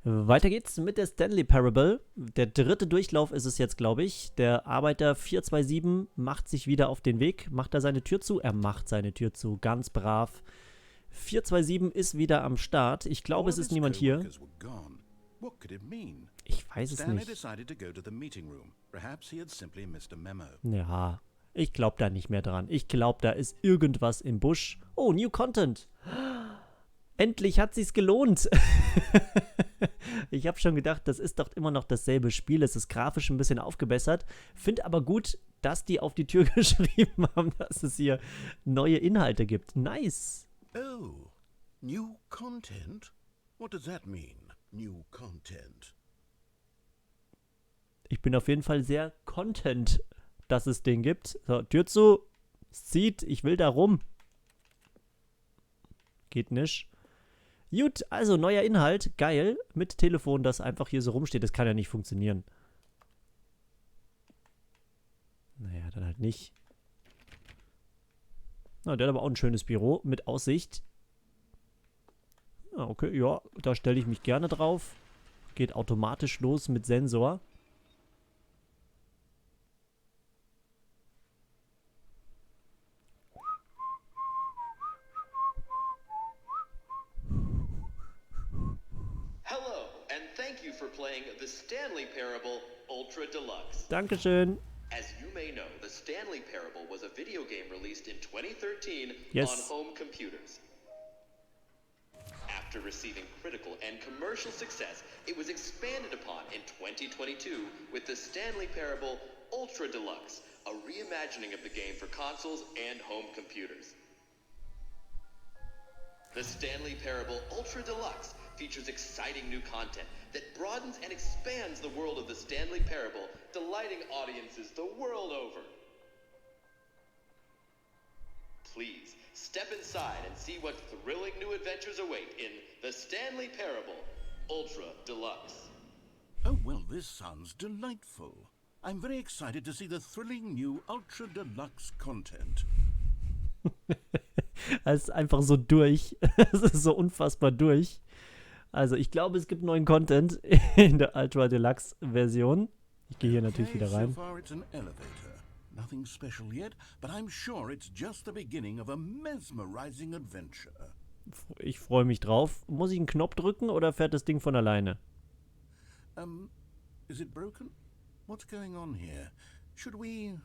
Weiter geht's mit der Stanley Parable. Der dritte Durchlauf ist es jetzt, glaube ich. Der Arbeiter 427 macht sich wieder auf den Weg. Macht er seine Tür zu? Er macht seine Tür zu. Ganz brav. 427 ist wieder am Start. Ich glaube, es ist niemand hier. Ich weiß es nicht. Ja, ich glaube da nicht mehr dran. Ich glaube, da ist irgendwas im Busch. Oh, New Content. Endlich hat sich's gelohnt. Ich habe schon gedacht, das ist doch immer noch dasselbe Spiel. Es ist grafisch ein bisschen aufgebessert. Finde aber gut, dass die auf die Tür geschrieben haben, dass es hier neue Inhalte gibt. Nice. Oh, new content? What does that mean, new content? Ich bin auf jeden Fall sehr content, dass es den gibt. So, Tür zu. Zieht. Ich will da rum. Geht nicht. Gut, also neuer Inhalt, geil, mit Telefon, das einfach hier so rumsteht, das kann ja nicht funktionieren. Naja, dann halt nicht. Na, der hat aber auch ein schönes Büro mit Aussicht. Ja, okay, ja, da stelle ich mich gerne drauf. Geht automatisch los mit Sensor. Playing the Stanley Parable Ultra Deluxe. Dankeschön. As you may know, the Stanley Parable was a video game released in 2013 yes. on home computers. After receiving critical and commercial success, it was expanded upon in 2022 with the Stanley Parable Ultra Deluxe, a reimagining of the game for consoles and home computers. The Stanley Parable Ultra Deluxe features exciting new content that broadens and expands the world of the Stanley Parable, delighting audiences the world over. Please, step inside and see what thrilling new adventures await in the Stanley Parable Ultra Deluxe. Oh, well, this sounds delightful. I'm very excited to see the thrilling new Ultra Deluxe content. Es ist einfach so durch. Es ist so unfassbar durch. Also ich glaube, es gibt neuen Content in der Ultra Deluxe Version. Ich gehe hier natürlich wieder rein. So far it's an elevator. Nothing special yet, but I'm sure it's just the beginning of a mesmerizing adventure. Ich freue mich drauf. Muss ich einen Knopf drücken oder fährt das Ding von alleine? Is it broken? What's going on here? Should we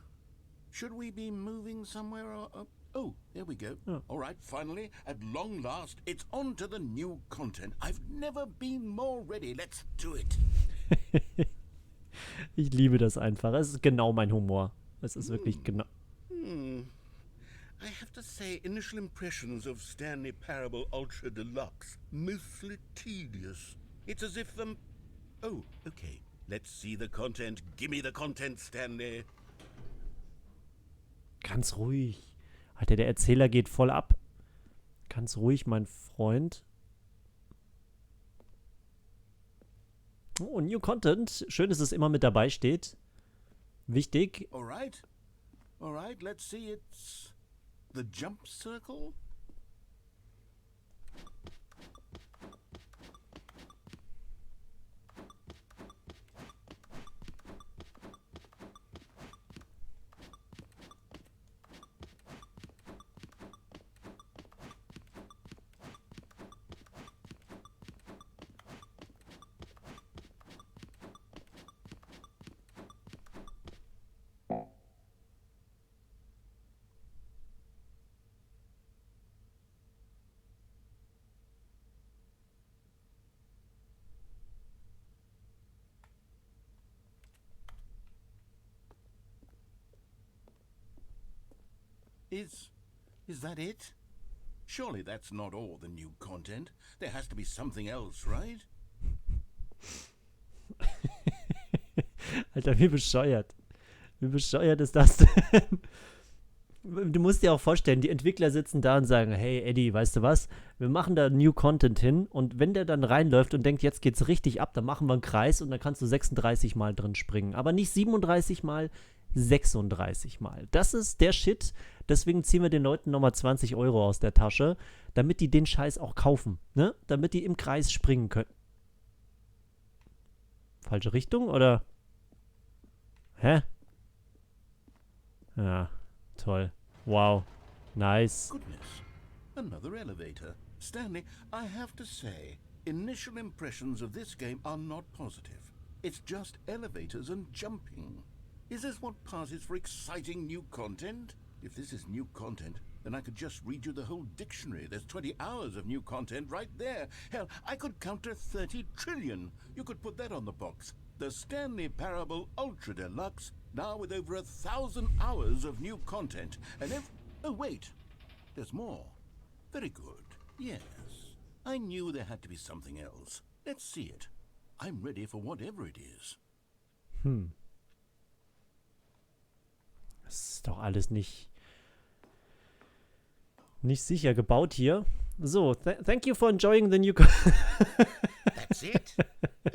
be moving somewhere or oh, there we go. Oh. All right, finally, at long last, it's on to the new content. I've never been more ready. Let's do it. Ich liebe das einfach. Es ist genau mein Humor. Es ist wirklich genau. I have to say, initial impressions of Stanley Parable Ultra Deluxe, mostly tedious. It's as if oh, okay. Let's see the content. Gimme the content, Stanley. Ganz ruhig. Alter, der Erzähler geht voll ab. Ganz ruhig, mein Freund. Oh, New Content. Schön, dass es immer mit dabei steht. Wichtig. Alright, let's see, it's the jump circle. Is that it? Surely that's not all the new content. There has to be something else, right? Alter, wie bescheuert. Wie bescheuert ist das denn? Du musst dir auch vorstellen, die Entwickler sitzen da und sagen, hey Eddie, weißt du was, wir machen da New Content hin und wenn der dann reinläuft und denkt, jetzt geht's richtig ab, dann machen wir einen Kreis und dann kannst du 36 Mal drin springen. Aber nicht 37 Mal, 36 Mal. Das ist der Shit, deswegen ziehen wir den Leuten nochmal 20 Euro aus der Tasche, damit die den Scheiß auch kaufen, ne? Damit die im Kreis springen können. Falsche Richtung, oder? Hä? Ja, toll. Wow. Nice. Goodness, another elevator. Stanley, I have to say, initial impressions of this game are not positive. It's just elevators and jumping. Is this what passes for exciting new content? If this is new content, then I could just read you the whole dictionary. There's 20 hours of new content right there. Hell, I could count to 30 trillion. You could put that on the box. The Stanley Parable Ultra Deluxe, now with over 1,000 hours of new content. And if... Oh, wait. There's more. Very good. Yes. I knew there had to be something else. Let's see it. I'm ready for whatever it is. Das ist doch alles nicht sicher gebaut hier. So, thank you for enjoying the new... That's it?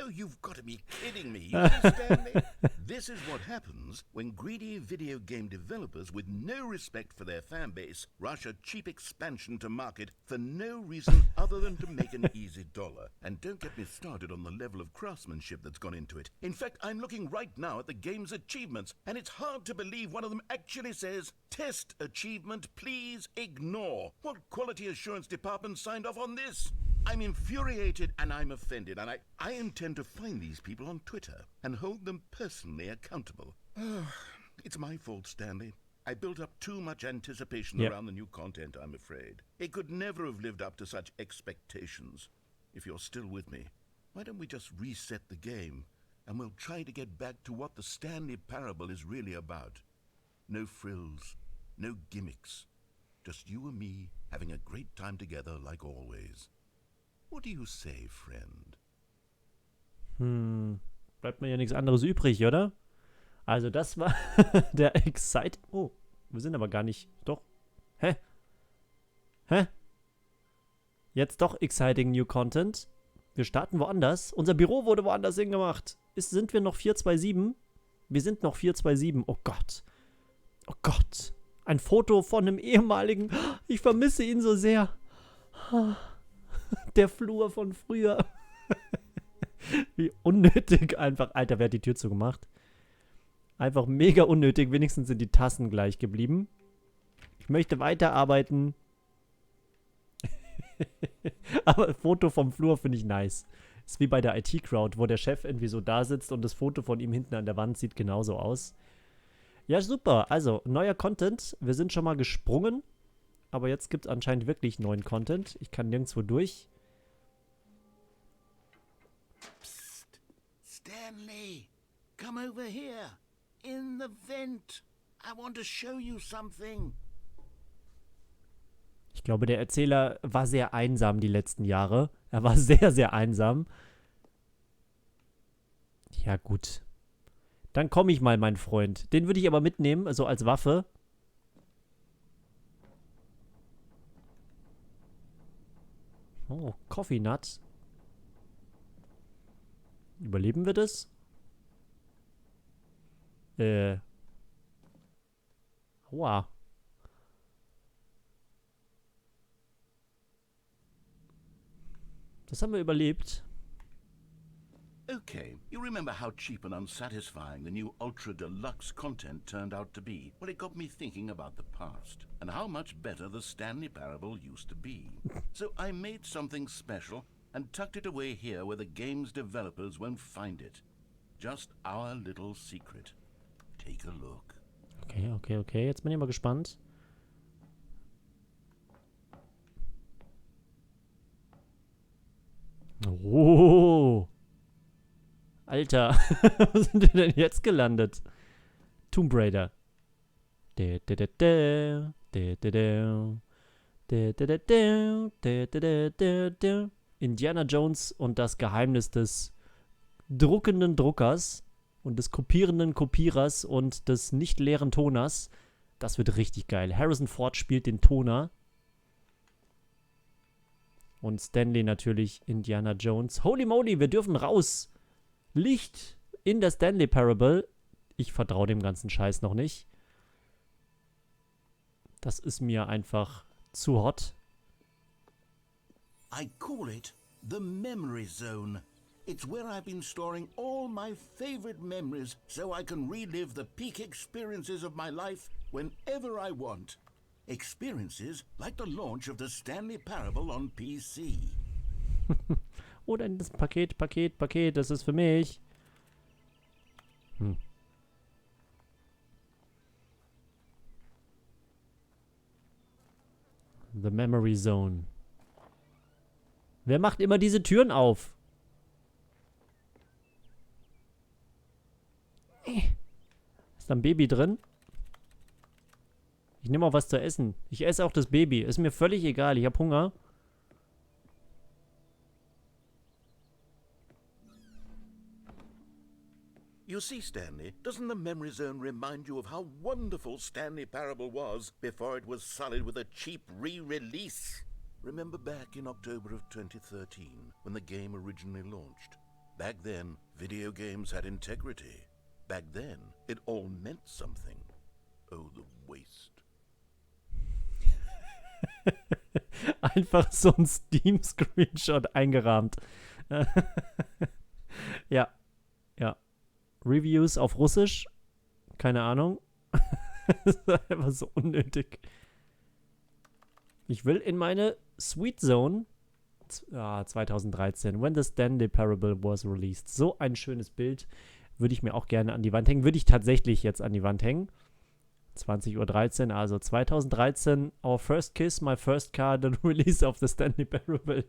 Oh, you've got to be kidding me, you see, Stanley? This is what happens when greedy video game developers with no respect for their fan base rush a cheap expansion to market for no reason other than to make an easy dollar. And don't get me started on the level of craftsmanship that's gone into it. In fact, I'm looking right now at the game's achievements, and it's hard to believe one of them actually says, "Test achievement, please ignore." What quality assurance department signed off on this? I'm infuriated and I'm offended, and I intend to find these people on Twitter and hold them personally accountable. It's my fault, Stanley. I built up too much anticipation around the new content, I'm afraid. It could never have lived up to such expectations. If you're still with me, why don't we just reset the game and we'll try to get back to what the Stanley Parable is really about. No frills, no gimmicks. Just you and me having a great time together like always. What do you say, friend? Bleibt mir ja nichts anderes übrig, oder? Also das war der Excite... Oh, wir sind aber gar nicht... Doch. Hä? Jetzt doch exciting new content. Wir starten woanders. Unser Büro wurde woanders hingemacht. Sind wir noch 427? Wir sind noch 427. Oh Gott. Oh Gott. Ein Foto von einem ehemaligen... Ich vermisse ihn so sehr. Der Flur von früher. Wie unnötig einfach. Alter, wer hat die Tür zugemacht? Einfach mega unnötig. Wenigstens sind die Tassen gleich geblieben. Ich möchte weiterarbeiten. Aber Foto vom Flur finde ich nice. Ist wie bei der IT-Crowd, wo der Chef irgendwie so da sitzt und das Foto von ihm hinten an der Wand sieht genauso aus. Ja, super. Also, neuer Content. Wir sind schon mal gesprungen. Aber jetzt gibt es anscheinend wirklich neuen Content. Ich kann nirgendwo durch. Psst. Stanley, come over here. In the vent. I want to show you something. Ich glaube, der Erzähler war sehr einsam die letzten Jahre. Er war sehr, sehr einsam. Ja, gut. Dann komme ich mal, mein Freund. Den würde ich aber mitnehmen, also als Waffe. Oh, Coffee Nut. Überleben wir das? Aua. Das haben wir überlebt. Okay, you remember how cheap and unsatisfying the new Ultra Deluxe content turned out to be? Well, it got me thinking about the past and how much better the Stanley Parable used to be. So I made something special and tucked it away here where the game's developers won't find it. Just our little secret. Take a look. Okay. Jetzt bin ich mal gespannt. Oh. Alter, wo sind wir denn jetzt gelandet? Tomb Raider. Indiana Jones und das Geheimnis des druckenden Druckers und des kopierenden Kopierers und des nicht leeren Toners. Das wird richtig geil. Harrison Ford spielt den Toner. Und Stanley natürlich Indiana Jones. Holy moly, wir dürfen raus. Licht in der Stanley Parable. Ich vertraue dem ganzen Scheiß noch nicht. Das ist mir einfach zu hot. I call it the memory zone. It's where I've been storing all my favorite memories so I can relive the peak experiences of my life whenever I want. Experiences like the launch of the Stanley Parable on PC. Oh, dann das Paket, das ist für mich. The Memory Zone. Wer macht immer diese Türen auf? Ist da ein Baby drin? Ich nehme auch was zu essen. Ich esse auch das Baby. Ist mir völlig egal. Ich habe Hunger. You see, Stanley, doesn't the Memory Zone remind you of how wonderful Stanley Parable was before it was sullied with a cheap re-release? Remember back in October of 2013, when the game originally launched? Back then, video games had integrity. Back then, it all meant something. Oh, the waste. Einfach so ein Steam-Screenshot eingerahmt. Ja. Reviews auf Russisch. Keine Ahnung. Das ist einfach so unnötig. Ich will in meine Sweet Zone. 2013. When the Stanley Parable was released. So ein schönes Bild. Würde ich mir auch gerne an die Wand hängen. Würde ich tatsächlich jetzt an die Wand hängen. 20:13 Uhr, also 2013. Our first kiss, my first car, the release of the Stanley Parable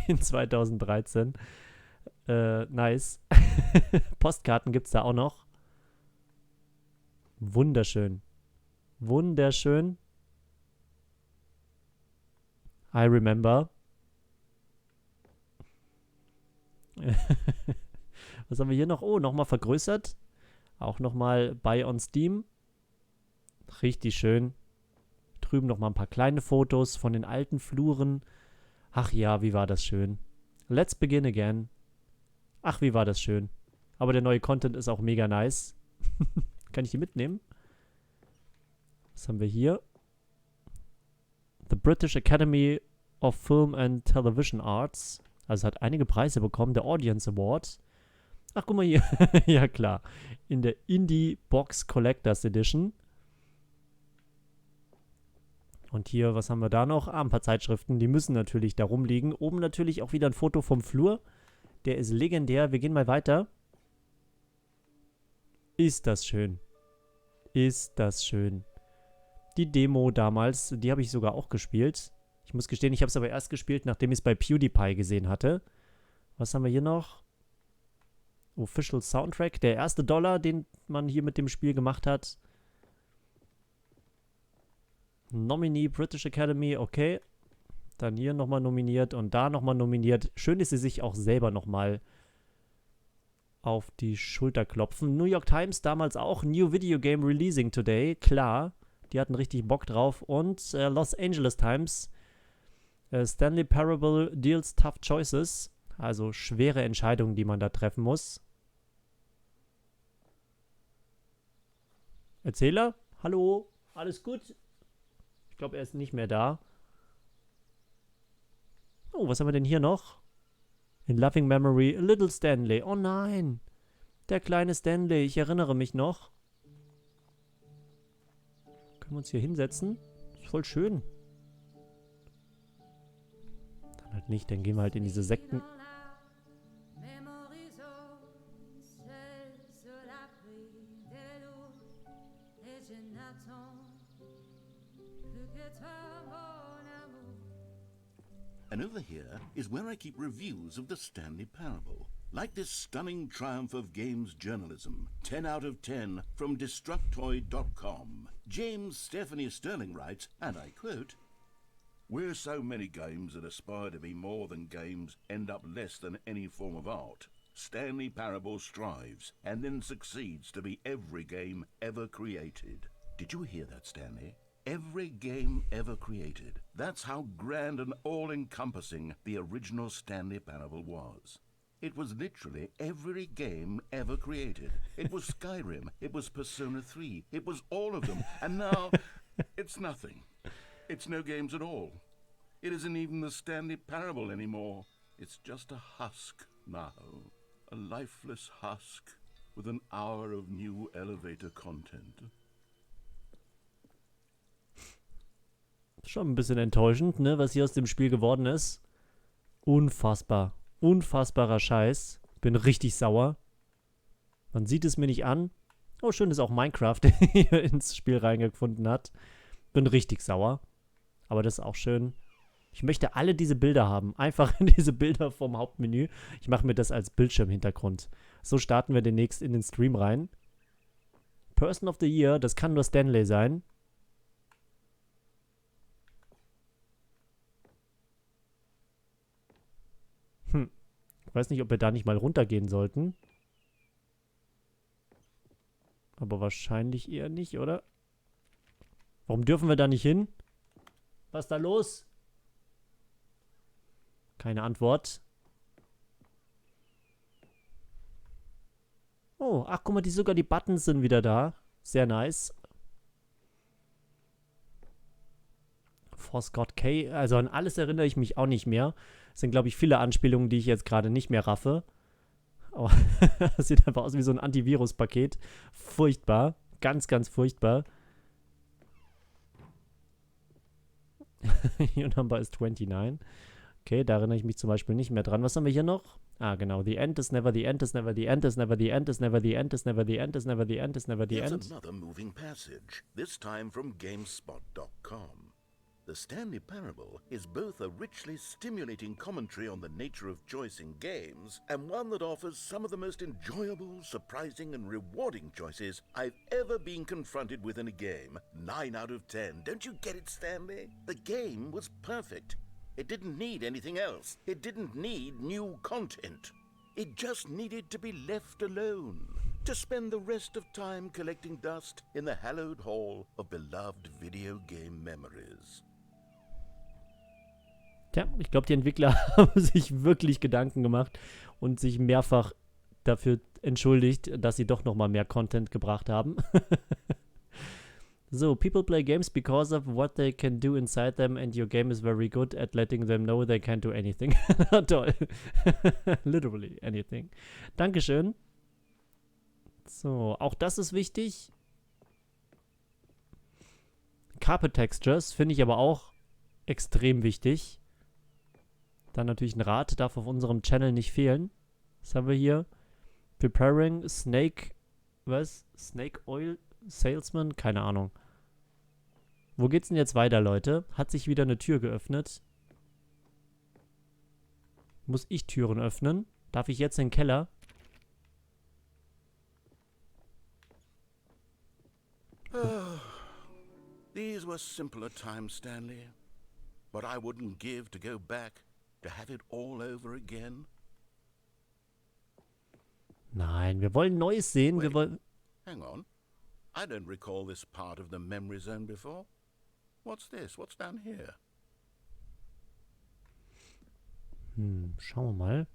in 2013. Nice. Postkarten gibt es da auch noch. Wunderschön. Wunderschön. I remember. Was haben wir hier noch? Oh, nochmal vergrößert. Auch nochmal Buy on Steam. Richtig schön. Drüben nochmal ein paar kleine Fotos von den alten Fluren. Ach ja, wie war das schön. Let's begin again. Ach, wie war das schön. Aber der neue Content ist auch mega nice. Kann ich die mitnehmen? Was haben wir hier? The British Academy of Film and Television Arts. Also es hat einige Preise bekommen. Der Audience Award. Ach, guck mal hier. Ja, klar. In der Indie Box Collectors Edition. Und hier, was haben wir da noch? Ein paar Zeitschriften. Die müssen natürlich da rumliegen. Oben natürlich auch wieder ein Foto vom Flur. Der ist legendär. Wir gehen mal weiter. Ist das schön. Ist das schön. Die Demo damals, die habe ich sogar auch gespielt. Ich muss gestehen, ich habe es aber erst gespielt, nachdem ich es bei PewDiePie gesehen hatte. Was haben wir hier noch? Official Soundtrack. Der erste Dollar, den man hier mit dem Spiel gemacht hat. Nominee British Academy, okay. Dann hier nochmal nominiert und da nochmal nominiert. Schön, dass sie sich auch selber nochmal auf die Schulter klopfen. New York Times damals auch. New Video Game Releasing Today. Klar, die hatten richtig Bock drauf. Und Los Angeles Times. Stanley Parable deals tough choices. Also schwere Entscheidungen, die man da treffen muss. Erzähler? Hallo? Alles gut? Ich glaube, er ist nicht mehr da. Oh, was haben wir denn hier noch? In loving memory, a little Stanley. Oh nein. Der kleine Stanley, ich erinnere mich noch. Können wir uns hier hinsetzen? Ist voll schön. Dann halt nicht, dann gehen wir halt in diese Sekten. And over here is where I keep reviews of the Stanley Parable. Like this stunning triumph of games journalism, 10 out of 10 from Destructoid.com. James Stephanie Sterling writes, and I quote, "Where so many games that aspire to be more than games end up less than any form of art, Stanley Parable strives and then succeeds to be every game ever created." Did you hear that, Stanley? Every game ever created. That's how grand and all-encompassing the original Stanley Parable was. It was literally every game ever created. It was Skyrim. It was Persona 3. It was all of them. And now, it's nothing. It's no games at all. It isn't even the Stanley Parable anymore. It's just a husk. now? A lifeless husk with an hour of new elevator content. Schon ein bisschen enttäuschend, ne, was hier aus dem Spiel geworden ist. Unfassbar. Unfassbarer Scheiß. Bin richtig sauer. Man sieht es mir nicht an. Oh, schön, dass auch Minecraft hier ins Spiel reingefunden hat. Bin richtig sauer. Aber das ist auch schön. Ich möchte alle diese Bilder haben. Einfach diese Bilder vom Hauptmenü. Ich mache mir das als Bildschirmhintergrund. So starten wir demnächst in den Stream rein. Person of the Year, das kann nur Stanley sein. Ich weiß nicht, ob wir da nicht mal runtergehen sollten. Aber wahrscheinlich eher nicht, oder? Warum dürfen wir da nicht hin? Was ist da los? Keine Antwort. Oh, ach, guck mal, sogar die Buttons sind wieder da. Sehr nice. Force God K. Also an alles erinnere ich mich auch nicht mehr. Es sind, glaube ich, viele Anspielungen, die ich jetzt gerade nicht mehr raffe. Aber das sieht einfach aus wie so ein Antivirus-Paket. Furchtbar. Ganz, ganz furchtbar. Your number is 29. Okay, da erinnere ich mich zum Beispiel nicht mehr dran. Was haben wir hier noch? Ah, genau. The end is never the end is never the end is never the end is never the end is never the end is never the end is never the end. Here's another moving passage, this time from GameSpot.com. The Stanley Parable is both a richly stimulating commentary on the nature of choice in games and one that offers some of the most enjoyable, surprising, and rewarding choices I've ever been confronted with in a game. 9 out of 10. Don't you get it, Stanley? The game was perfect. It didn't need anything else. It didn't need new content. It just needed to be left alone. To spend the rest of time collecting dust in the hallowed hall of beloved video game memories. Tja, ich glaube, die Entwickler haben sich wirklich Gedanken gemacht und sich mehrfach dafür entschuldigt, dass sie doch nochmal mehr Content gebracht haben. So, people play games because of what they can do inside them and your game is very good at letting them know they can't do anything. Toll. Literally anything. Dankeschön. So, auch das ist wichtig. Carpet Textures finde ich aber auch extrem wichtig. Dann natürlich ein Rad, darf auf unserem Channel nicht fehlen. Was haben wir hier? Preparing Snake, was? Snake Oil Salesman? Keine Ahnung. Wo geht's denn jetzt weiter, Leute? Hat sich wieder eine Tür geöffnet. Muss ich Türen öffnen? Darf ich jetzt in den Keller? These were simpler times, Stanley. But I wouldn't give to go back, to have it all over again. Nein, wir wollen Neues sehen. Wir Wait. wollen... Hang on. I don't recall this part of the memory zone before. What's this? What's down here? Schauen wir mal.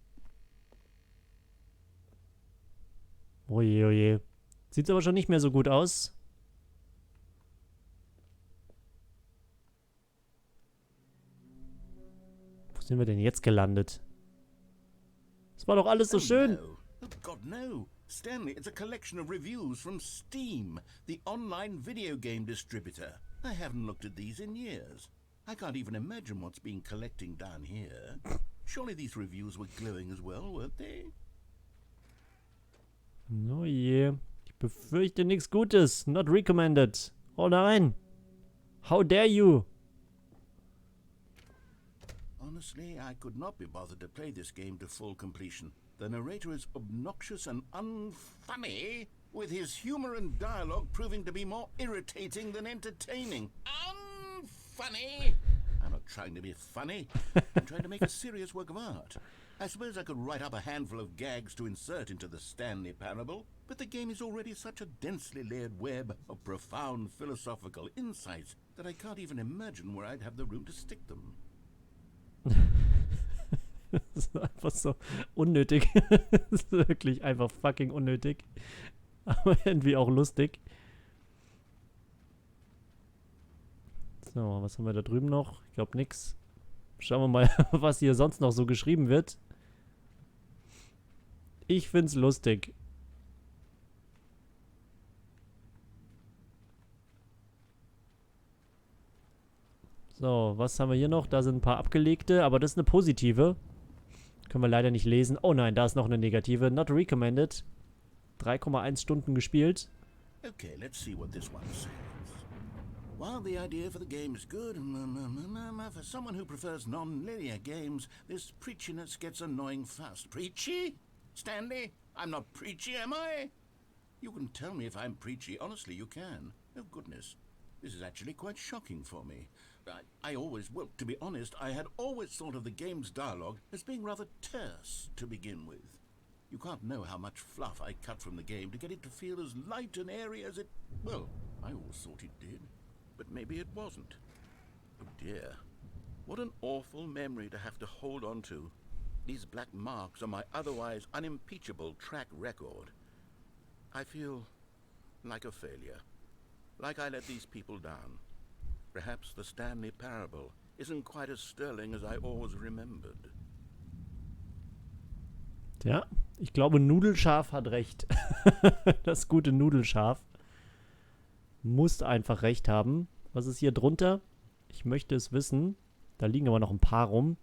Oje, oje. Sieht aber schon nicht mehr so gut aus. Wo sind wir denn jetzt gelandet? Das war doch alles so schön. No. Oh, God, no. Stanley, it's a collection of reviews from Steam, the online video game distributor. I haven't looked at these in years. I can't even imagine what's been collecting down here. Surely these reviews were glowing as well, weren't they? Oh je. Ich befürchte nichts Gutes. Not recommended. Oh nein. How dare you? Honestly, I could not be bothered to play this game to full completion. The narrator is obnoxious and unfunny, with his humor and dialogue proving to be more irritating than entertaining. Unfunny! I'm not trying to be funny. I'm trying to make a serious work of art. I suppose I could write up a handful of gags to insert into the Stanley Parable, but the game is already such a densely layered web of profound philosophical insights that I can't even imagine where I'd have the room to stick them. Das ist einfach so unnötig. Das ist wirklich einfach fucking unnötig. Aber irgendwie auch lustig. So, was haben wir da drüben noch? Ich glaube nix. Schauen wir mal, was hier sonst noch so geschrieben wird. Ich find's lustig. So, was haben wir hier noch? Da sind ein paar abgelegte, aber das ist eine positive. Können wir leider nicht lesen. Oh nein, da ist noch eine negative. Not recommended. 3,1 Stunden gespielt. Okay, let's see what this one says. While the idea for the game is good, for someone who prefers non-linear games, this preachiness gets annoying fast. Preachy? Stanley? I'm not preachy, am I? You can tell me if I'm preachy. Honestly, you can. Oh, goodness. This is actually quite shocking for me. Well, to be honest, I had always thought of the game's dialogue as being rather terse to begin with. You can't know how much fluff I cut from the game to get it to feel as light and airy as it... Well, I always thought it did. But maybe it wasn't. Oh dear. What an awful memory to have to hold on to. These black marks on my otherwise unimpeachable track record. I feel like a failure. Like I let these people down. Perhaps the Stanley parable isn't quite as sterling as I always remembered. Ja, ich glaube, Nudelschaf hat recht. Das gute Nudelschaf muss einfach recht haben. Was ist hier drunter? Ich möchte es wissen. Da liegen aber noch ein paar rum.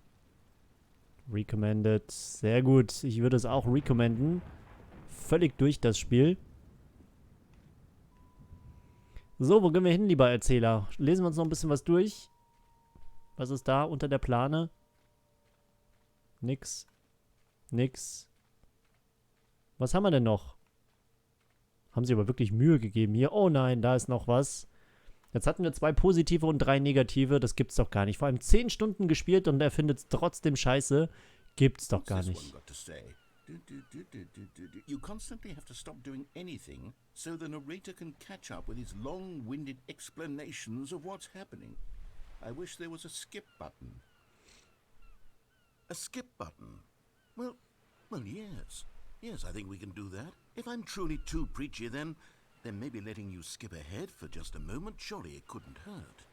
Recommended. Sehr gut. Ich würde es auch recommenden. Völlig durch das Spiel. So, wo gehen wir hin, lieber Erzähler? Lesen wir uns noch ein bisschen was durch. Was ist da unter der Plane? Nix. Nix. Was haben wir denn noch? Haben sie aber wirklich Mühe gegeben hier. Oh nein, da ist noch was. Jetzt hatten wir 2 positive und 3 negative. Das gibt's doch gar nicht. Vor allem 10 Stunden gespielt und er findet es trotzdem scheiße. Gibt's doch gar nicht. You constantly have to stop doing anything so the narrator can catch up with his long-winded explanations of what's happening. I wish there was a skip button. A skip button? Well, yes. Yes, I think we can do that. If I'm truly too preachy, then maybe letting you skip ahead for just a moment, surely it couldn't hurt.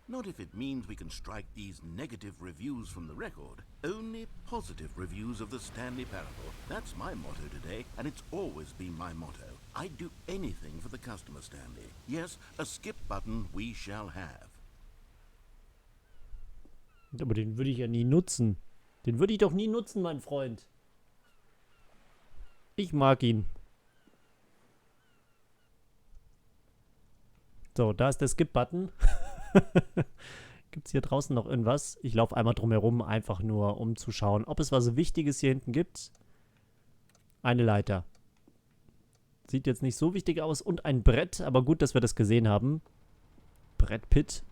Not if it means we can strike these negative reviews from the record. Only positive reviews of the Stanley Parable. That's my motto today, and it's always been my motto. I'd do anything for the customer, Stanley. Yes, a skip button we shall have. Aber den würde ich ja nie nutzen. Den würde ich doch nie nutzen, mein Freund. Ich mag ihn. So, da ist der Skip-Button. Gibt es hier draußen noch irgendwas? Ich laufe einmal drum herum, einfach nur um zu schauen, ob es was Wichtiges hier hinten gibt. Eine Leiter. Sieht jetzt nicht so wichtig aus. Und ein Brett, aber gut, dass wir das gesehen haben. Brettpit.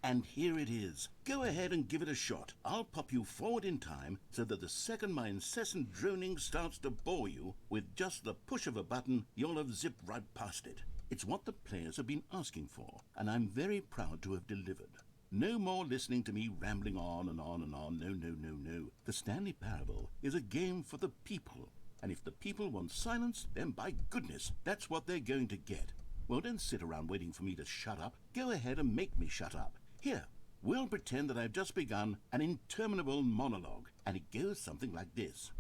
And here it is. Go ahead and give it a shot. I'll pop you forward in time so that the second my incessant droning starts to bore you, with just the push of a button, you'll have zipped right past it. It's what the players have been asking for, and I'm very proud to have delivered. No more listening to me rambling on and on and on. No, no, no, no. The Stanley Parable is a game for the people. And if the people want silence, then by goodness, that's what they're going to get. Well, don't sit around waiting for me to shut up. Go ahead and make me shut up. Here, we'll pretend that I've just begun an interminable monologue, and it goes something like this.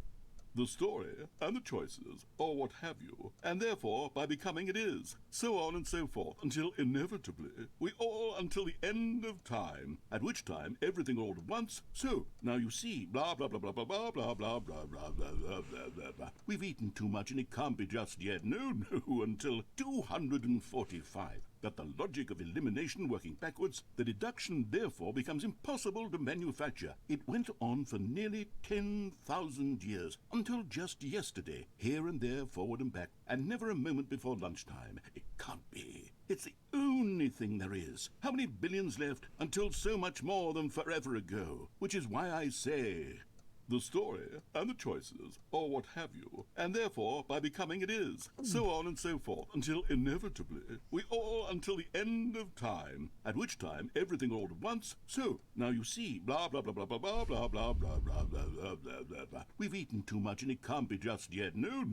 The story, and the choices, or what have you, and therefore, by becoming it is, so on and so forth, until inevitably, we all until the end of time, at which time everything all at once, so, now you see, blah, blah, blah, blah, blah, blah, blah, blah, blah, blah, blah, blah, blah, blah, blah. We've eaten too much and it can't be just yet, no, until 245. That the logic of elimination working backwards, the deduction therefore becomes impossible to manufacture. It went on for nearly 10,000 years, until just yesterday, here and there, forward and back, and never a moment before lunchtime. It can't be. It's the only thing there is. How many billions left until so much more than forever ago? Which is why I say... the story, and the choices, or what have you, and therefore, by becoming it is, so on and so forth, until inevitably, we all until the end of time, at which time everything all at once, so, now you see, blah, blah, blah, blah, blah, blah, blah, blah, blah, blah, blah, blah, blah, blah, blah. We've eaten too much and it can't be just yet, no,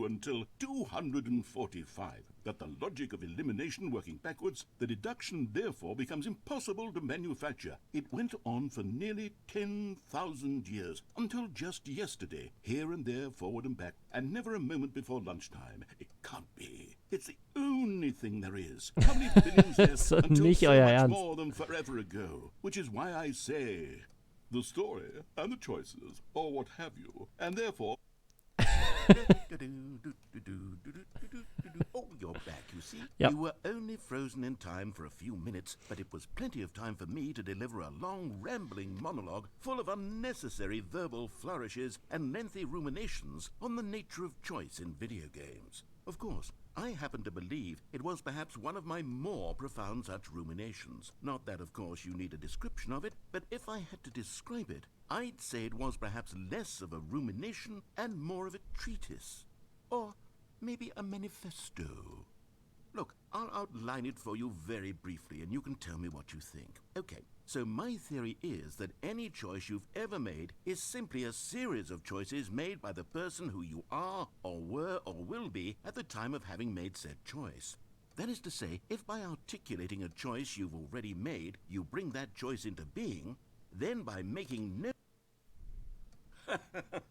until 245. that the logic of elimination working backwards, the deduction therefore becomes impossible to manufacture. It went on for nearly 10,000 years, until just yesterday, here and there, forward and back, and never a moment before lunchtime. It can't be. It's the only thing there is. How many billions left So until nicht so euer much Ernst. more than forever ago? Which is why I say, the story and the choices, or what have you, and therefore... Oh, you're back, you see. Yep. You were only frozen in time for a few minutes, but it was plenty of time for me to deliver a long, rambling monologue full of unnecessary verbal flourishes and lengthy ruminations on the nature of choice in video games. Of course, I happen to believe it was perhaps one of my more profound such ruminations. Not that, of course, you need a description of it, but if I had to describe it, I'd say it was perhaps less of a rumination and more of a treatise. Or maybe a manifesto. Look, I'll outline it for you very briefly, and you can tell me what you think. Okay, so my theory is that any choice you've ever made is simply a series of choices made by the person who you are, or were, or will be at the time of having made said choice. That is to say, if by articulating a choice you've already made, you bring that choice into being, then by making no...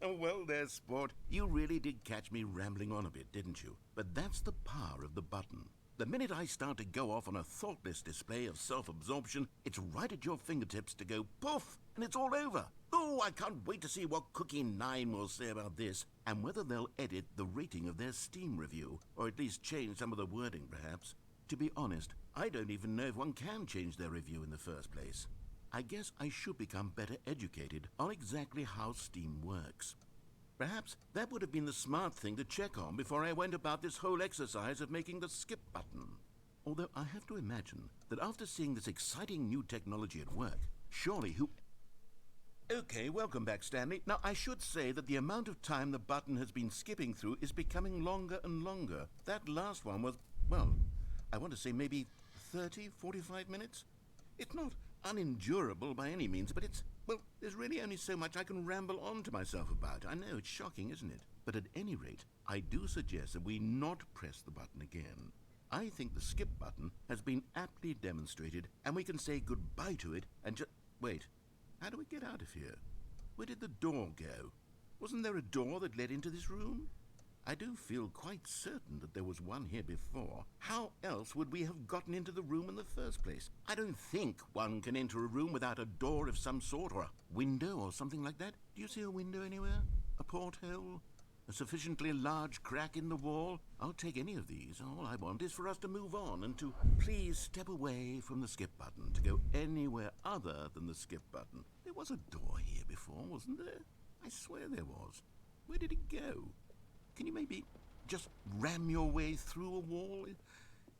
Well there, sport. You really did catch me rambling on a bit, didn't you? But that's the power of the button. The minute I start to go off on a thoughtless display of self-absorption, it's right at your fingertips to go poof, and it's all over. Oh, I can't wait to see what Cookie 9 will say about this, and whether they'll edit the rating of their Steam review, or at least change some of the wording, perhaps. To be honest, I don't even know if one can change their review in the first place. I guess I should become better educated on exactly how Steam works. Perhaps that would have been the smart thing to check on before I went about this whole exercise of making the skip button. Although I have to imagine that after seeing this exciting new technology at work, surely who... Okay, welcome back, Stanley. Now, I should say that the amount of time the button has been skipping through is becoming longer and longer. That last one was, well, I want to say maybe 30, 45 minutes? It's not unendurable by any means, but it's, well, there's really only so much I can ramble on to myself about. I know, it's shocking, isn't it? But at any rate, I do suggest that we not press the button again. I think the skip button has been aptly demonstrated, and we can say goodbye to it and just... Wait, how do we get out of here? Where did the door go? Wasn't there a door that led into this room? I do feel quite certain that there was one here before. How else would we have gotten into the room in the first place? I don't think one can enter a room without a door of some sort, or a window or something like that. Do you see a window anywhere? A porthole? A sufficiently large crack in the wall? I'll take any of these. All I want is for us to move on and to please step away from the skip button, to go anywhere other than the skip button. There was a door here before, wasn't there? I swear there was. Where did it go? Can you maybe just ram your way through a wall?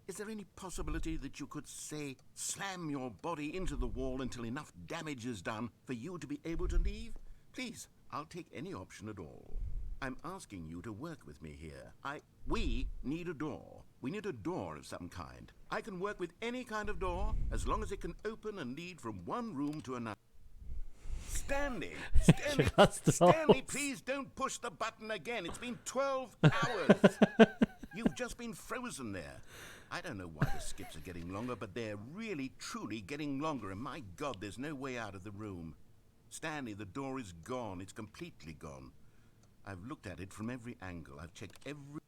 Is there any possibility that you could, say, slam your body into the wall until enough damage is done for you to be able to leave? Please, I'll take any option at all. I'm asking you to work with me here. We need a door. We need a door of some kind. I can work with any kind of door as long as it can open and lead from one room to another. Stanley, Stanley, please don't push the button again. It's been 12 hours. You've just been frozen there. I don't know why the skips are getting longer, but they're really, truly getting longer. And my God, there's no way out of the room. Stanley, the door is gone. It's completely gone. I've looked at it from every angle. I've checked every...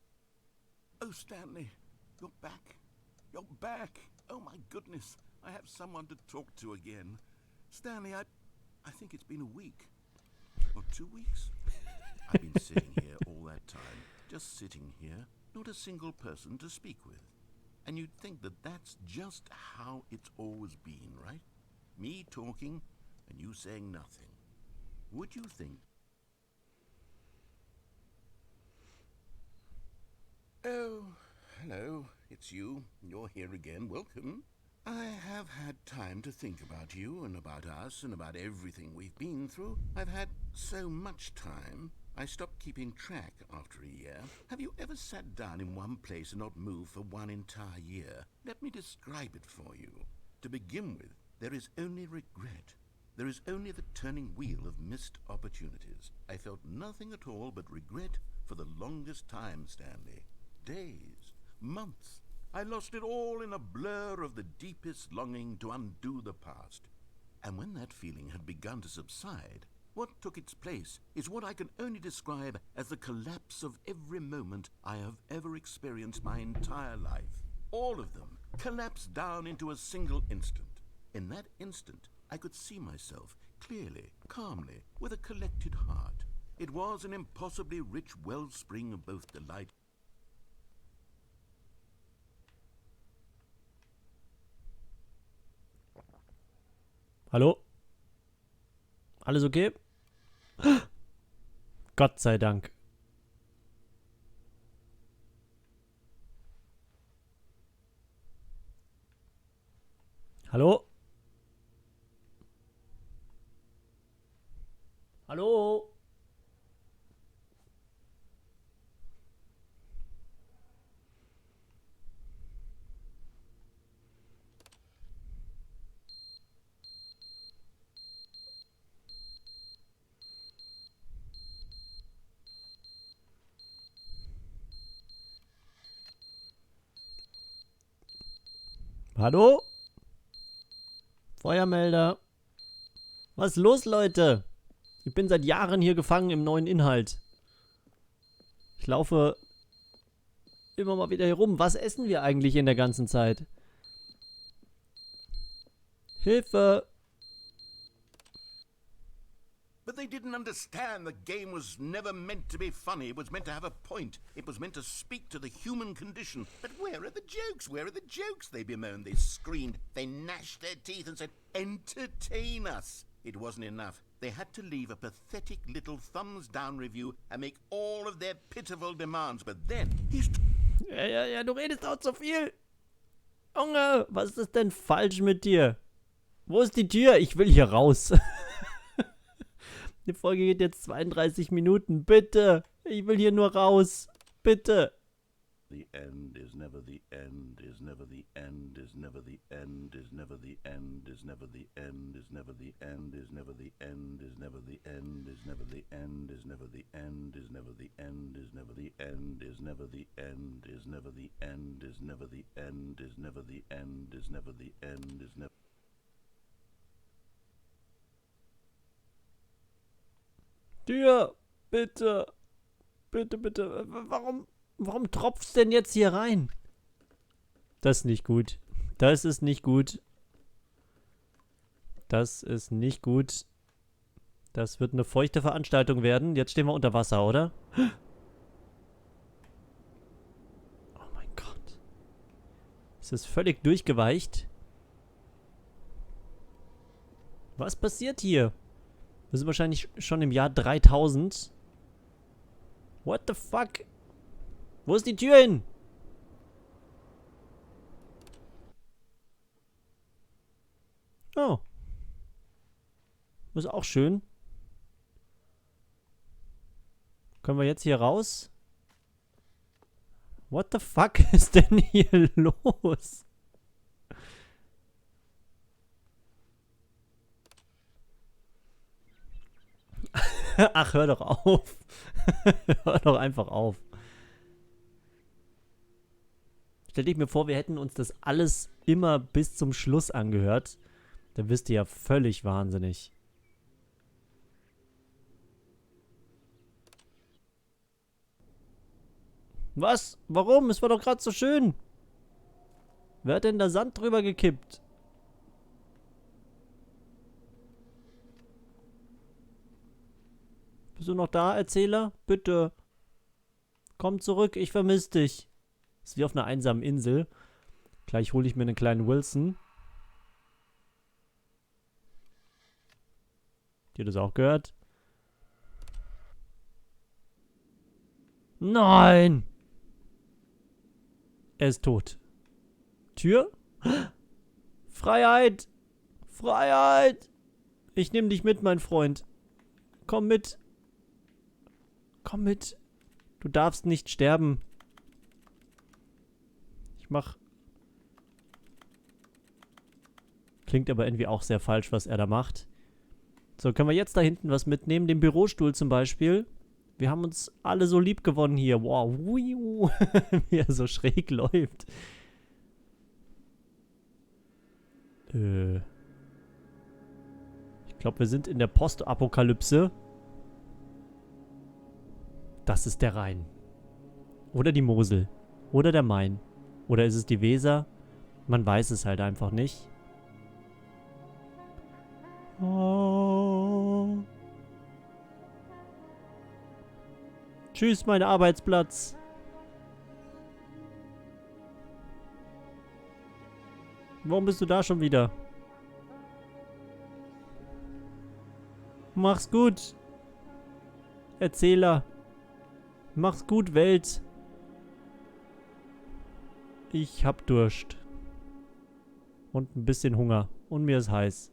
Oh, Stanley, you're back. You're back. Oh, my goodness. I have someone to talk to again. Stanley, I think it's been a week. Or 2 weeks. I've been sitting here all that time. Just sitting here. Not a single person to speak with. And you'd think that that's just how it's always been, right? Me talking and you saying nothing. Would you think... Oh, hello. It's you. You're here again. Welcome. I have had time to think about you and about us and about everything we've been through. I've had so much time, I stopped keeping track after a year. Have you ever sat down in one place and not moved for one entire year? Let me describe it for you. To begin with, there is only regret. There is only the turning wheel of missed opportunities. I felt nothing at all but regret for the longest time, Stanley. Days, months. I lost it all in a blur of the deepest longing to undo the past. And when that feeling had begun to subside, what took its place is what I can only describe as the collapse of every moment I have ever experienced my entire life. All of them collapsed down into a single instant. In that instant, I could see myself clearly, calmly, with a collected heart. It was an impossibly rich wellspring of both delight. Hallo? Alles okay? Gott sei Dank. Hallo? Hallo? Hallo? Feuermelder. Was ist los, Leute? Ich bin seit Jahren hier gefangen im neuen Inhalt. Ich laufe immer mal wieder herum. Was essen wir eigentlich in der ganzen Zeit? Hilfe! But they didn't understand the game was never meant to be funny. It was meant to have a point. It was meant to speak to the human condition. But where are the jokes? Where are the jokes? They bemoaned, they screamed, they gnashed their teeth and said, entertain us. It wasn't enough. They had to leave a pathetic little thumbs-down review and make all of their pitiful demands. But then, Ja, du redest auch zu viel. Junge, was ist denn falsch mit dir? Wo ist die Tür? Ich will hier raus. Die Folge geht jetzt 32 Minuten. Bitte. Ich will hier nur raus. Bitte. The end is never the end, is never the end, is never the end, is never the end, is never the end, is never the end, is never the end, is never the end, is never the end, is never the end, is never the end, is never the end, is never the end, is never the end, is never the end, is never the end, is never the end, is never. Tür, bitte. Bitte. Warum tropft's denn jetzt hier rein? Das ist nicht gut. Das ist nicht gut. Das ist nicht gut. Das wird eine feuchte Veranstaltung werden. Jetzt stehen wir unter Wasser, oder? Oh mein Gott. Es ist völlig durchgeweicht. Was passiert hier? Wir sind wahrscheinlich schon im Jahr 3000. What the fuck? Wo ist die Tür hin? Oh. Das ist auch schön. Können wir jetzt hier raus? What the fuck ist denn hier los? Ach, hör doch auf. Hör doch einfach auf. Stell dich mir vor, wir hätten uns das alles immer bis zum Schluss angehört. Dann wirst du ja völlig wahnsinnig. Was? Warum? Es war doch gerade so schön. Wer hat denn da Sand drüber gekippt? Bist du noch da, Erzähler? Bitte. Komm zurück, ich vermisse dich. Ist wie auf einer einsamen Insel. Gleich hole ich mir einen kleinen Wilson. Habt ihr das auch gehört? Nein! Er ist tot. Tür? Freiheit! Freiheit! Ich nehme dich mit, mein Freund. Komm mit. Komm mit. Du darfst nicht sterben. Ich mach... Klingt aber irgendwie auch sehr falsch, was er da macht. So, können wir jetzt da hinten was mitnehmen? Den Bürostuhl zum Beispiel. Wir haben uns alle so lieb gewonnen hier. Wow, wie er so schräg läuft. Ich glaube, wir sind in der Postapokalypse. Das ist der Rhein. Oder die Mosel. Oder der Main. Oder ist es die Weser? Man weiß es halt einfach nicht. Oh. Tschüss, mein Arbeitsplatz. Warum bist du da schon wieder? Mach's gut. Erzähler. Mach's gut, Welt. Ich hab Durst. Und ein bisschen Hunger. Und mir ist heiß.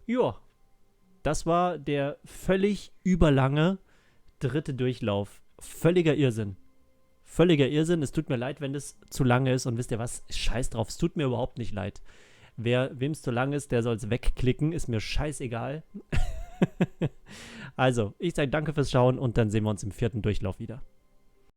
Ja. Das war der völlig überlange 3. Durchlauf. Völliger Irrsinn. Völliger Irrsinn. Es tut mir leid, wenn das zu lange ist. Und wisst ihr was? Scheiß drauf. Es tut mir überhaupt nicht leid. Wem es zu lang ist, der soll es wegklicken. Ist mir scheißegal. Also, ich sage danke fürs Schauen und dann sehen wir uns im 4. Durchlauf wieder.